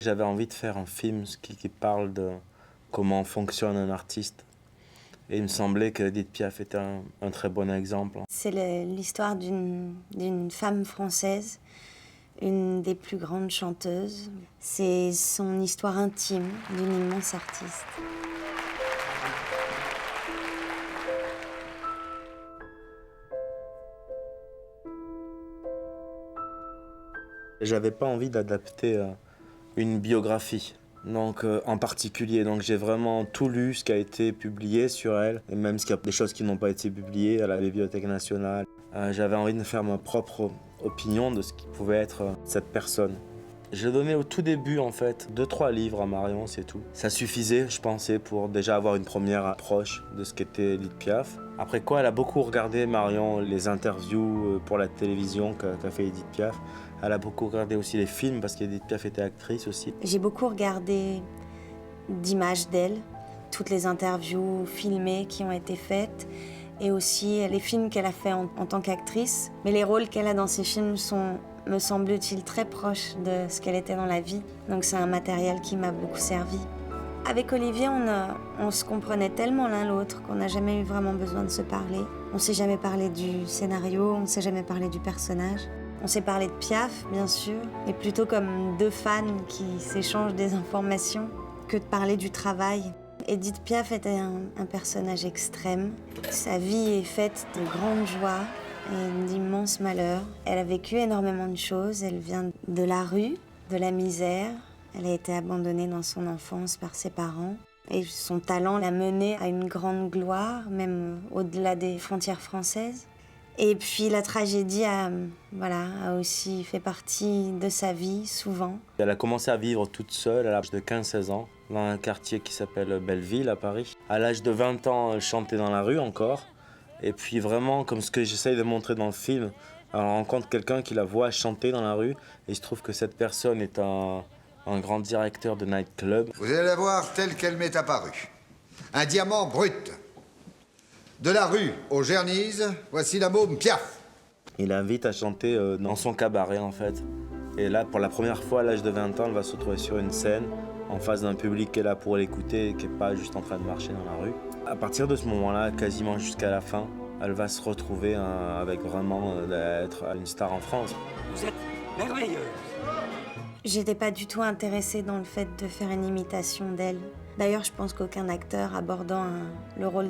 J'avais envie de faire un film qui parle de comment fonctionne un artiste. Et il me semblait que Edith Piaf était un très bon exemple. C'est l'histoire d'une femme française, une des plus grandes chanteuses. C'est son histoire intime d'une immense artiste. J'avais pas envie d'adapter une biographie, donc en particulier. Donc j'ai vraiment tout lu ce qui a été publié sur elle, et même s'il y a des choses qui n'ont pas été publiées à la Bibliothèque nationale. J'avais envie de me faire ma propre opinion de ce qui pouvait être cette personne. J'ai donné au tout début, en fait, 2-3 livres à Marion, c'est tout. Ça suffisait, je pensais, pour déjà avoir une première approche de ce qu'était Edith Piaf. Après quoi, elle a beaucoup regardé, Marion, les interviews pour la télévision qu'a fait Edith Piaf. Elle a beaucoup regardé aussi les films, parce qu'Edith Piaf était actrice aussi. J'ai beaucoup regardé d'images d'elle, toutes les interviews filmées qui ont été faites, et aussi les films qu'elle a fait en tant qu'actrice. Mais les rôles qu'elle a dans ces films sont, me semble-t-il, très proches de ce qu'elle était dans la vie. Donc c'est un matériel qui m'a beaucoup servi. Avec Olivier, on se comprenait tellement l'un l'autre qu'on n'a jamais eu vraiment besoin de se parler. On s'est jamais parlé du scénario, on s'est jamais parlé du personnage. On s'est parlé de Piaf, bien sûr, mais plutôt comme deux fans qui s'échangent des informations que de parler du travail. Edith Piaf était un personnage extrême. Sa vie est faite de grandes joies et d'immenses malheurs. Elle a vécu énormément de choses. Elle vient de la rue, de la misère. Elle a été abandonnée dans son enfance par ses parents. Et son talent l'a menée à une grande gloire, même au-delà des frontières françaises. Et puis la tragédie a aussi fait partie de sa vie, souvent. Elle a commencé à vivre toute seule à l'âge de 15-16 ans, dans un quartier qui s'appelle Belleville, à Paris. À l'âge de 20 ans, elle chantait dans la rue encore. Et puis vraiment, comme ce que j'essaye de montrer dans le film, elle rencontre quelqu'un qui la voit chanter dans la rue. Et il se trouve que cette personne est un grand directeur de nightclub. Vous allez la voir telle qu'elle m'est apparue. Un diamant brut. De la rue aux Gernizes, voici la môme Piaf. Il l'invite à chanter dans son cabaret, en fait. Et là, pour la première fois, à l'âge de 20 ans, elle va se retrouver sur une scène, en face d'un public qui est là pour l'écouter et qui n'est pas juste en train de marcher dans la rue. À partir de ce moment-là, quasiment jusqu'à la fin, elle va se retrouver avec vraiment d'être une star en France. Vous êtes merveilleuse. J'étais pas du tout intéressée dans le fait de faire une imitation d'elle. D'ailleurs, je pense qu'aucun acteur abordant le rôle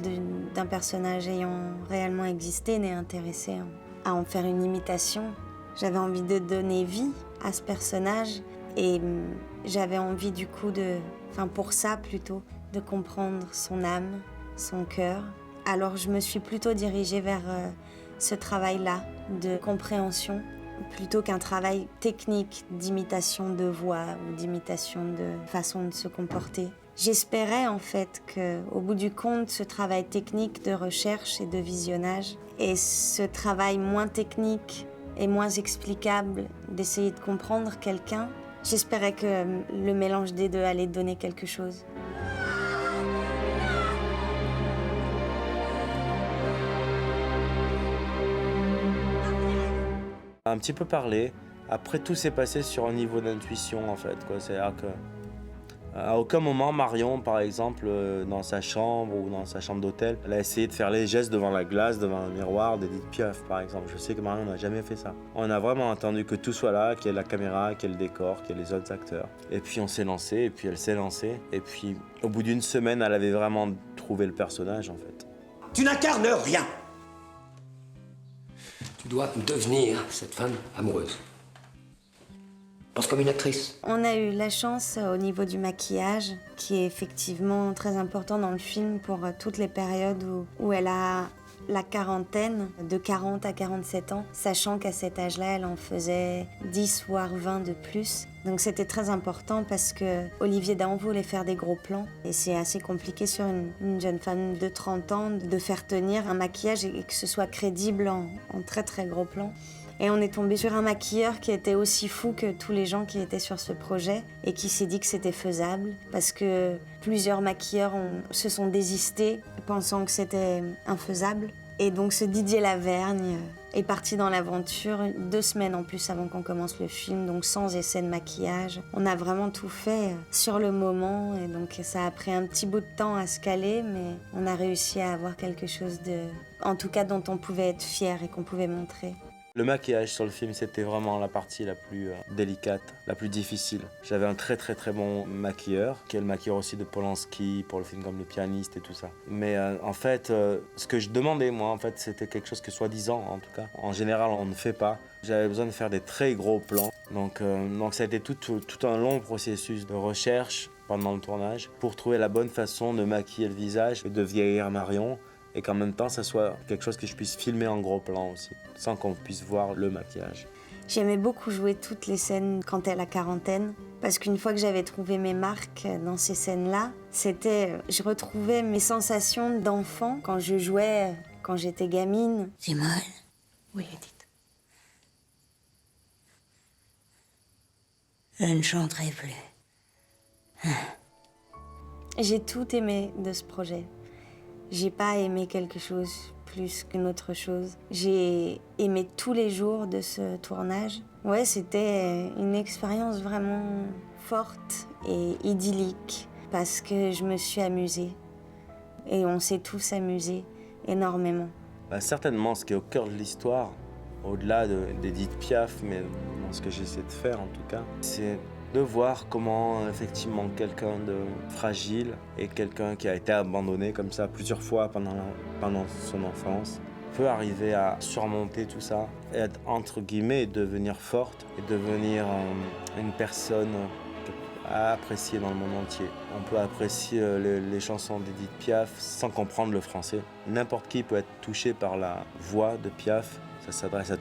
d'un personnage ayant réellement existé n'est intéressé à en faire une imitation. J'avais envie de donner vie à ce personnage et j'avais envie du coup pour ça plutôt, de comprendre son âme, son cœur. Alors je me suis plutôt dirigée vers ce travail-là de compréhension plutôt qu'un travail technique d'imitation de voix ou d'imitation de façon de se comporter. J'espérais en fait qu'au bout du compte, ce travail technique de recherche et de visionnage et ce travail moins technique et moins explicable d'essayer de comprendre quelqu'un, j'espérais que le mélange des deux allait donner quelque chose. Un petit peu parlé. Après, tout s'est passé sur un niveau d'intuition, en fait, quoi. C'est-à-dire que à aucun moment, Marion, par exemple, dans sa chambre ou dans sa chambre d'hôtel, elle a essayé de faire les gestes devant la glace, devant un miroir d'Edith Piaf, par exemple. Je sais que Marion n'a jamais fait ça. On a vraiment attendu que tout soit là, qu'il y ait la caméra, qu'il y ait le décor, qu'il y ait les autres acteurs. Et puis on s'est lancé, et puis elle s'est lancée. Et puis, au bout d'une semaine, elle avait vraiment trouvé le personnage, en fait. Tu n'incarnes rien. Tu dois devenir cette femme amoureuse. Pense comme une actrice. On a eu la chance au niveau du maquillage, qui est effectivement très important dans le film pour toutes les périodes où elle a la quarantaine, de 40 à 47 ans, sachant qu'à cet âge-là, elle en faisait 10 voire 20 de plus. Donc c'était très important parce que Olivier Dahan voulait faire des gros plans. Et c'est assez compliqué sur une jeune femme de 30 ans de faire tenir un maquillage et que ce soit crédible en très très gros plans. Et on est tombé sur un maquilleur qui était aussi fou que tous les gens qui étaient sur ce projet et qui s'est dit que c'était faisable parce que plusieurs maquilleurs se sont désistés pensant que c'était infaisable. Et donc ce Didier Lavergne est parti dans l'aventure 2 semaines en plus avant qu'on commence le film, donc sans essai de maquillage. On a vraiment tout fait sur le moment et donc ça a pris un petit bout de temps à se caler, mais on a réussi à avoir quelque chose en tout cas dont on pouvait être fier et qu'on pouvait montrer. Le maquillage sur le film, c'était vraiment la partie la plus délicate, la plus difficile. J'avais un très bon maquilleur, qui est le maquilleur aussi de Polanski pour le film comme Le Pianiste et tout ça. Mais en fait, ce que je demandais moi, en fait, c'était quelque chose que soi-disant, en tout cas, en général, on ne fait pas. J'avais besoin de faire des très gros plans. Donc ça a été tout un long processus de recherche pendant le tournage pour trouver la bonne façon de maquiller le visage et de vieillir Marion. Et qu'en même temps, ça soit quelque chose que je puisse filmer en gros plan aussi, sans qu'on puisse voir le maquillage. J'aimais beaucoup jouer toutes les scènes quand elle a la quarantaine, parce qu'une fois que j'avais trouvé mes marques dans ces scènes-là, je retrouvais mes sensations d'enfant quand je jouais, quand j'étais gamine. Simone? Oui, Edith. Je ne chanterai plus. J'ai tout aimé de ce projet. J'ai pas aimé quelque chose plus qu'une autre chose. J'ai aimé tous les jours de ce tournage. Ouais, c'était une expérience vraiment forte et idyllique parce que je me suis amusée. Et on s'est tous amusés énormément. Certainement, ce qui est au cœur de l'histoire, au-delà d'Edith Piaf, mais dans ce que j'essaie de faire en tout cas, c'est de voir comment effectivement quelqu'un de fragile et quelqu'un qui a été abandonné comme ça plusieurs fois pendant son enfance peut arriver à surmonter tout ça et être entre guillemets devenir forte et devenir une personne à apprécier dans le monde entier. On peut apprécier les chansons d'Edith Piaf sans comprendre le français. N'importe qui peut être touché par la voix de Piaf. Ça s'adresse à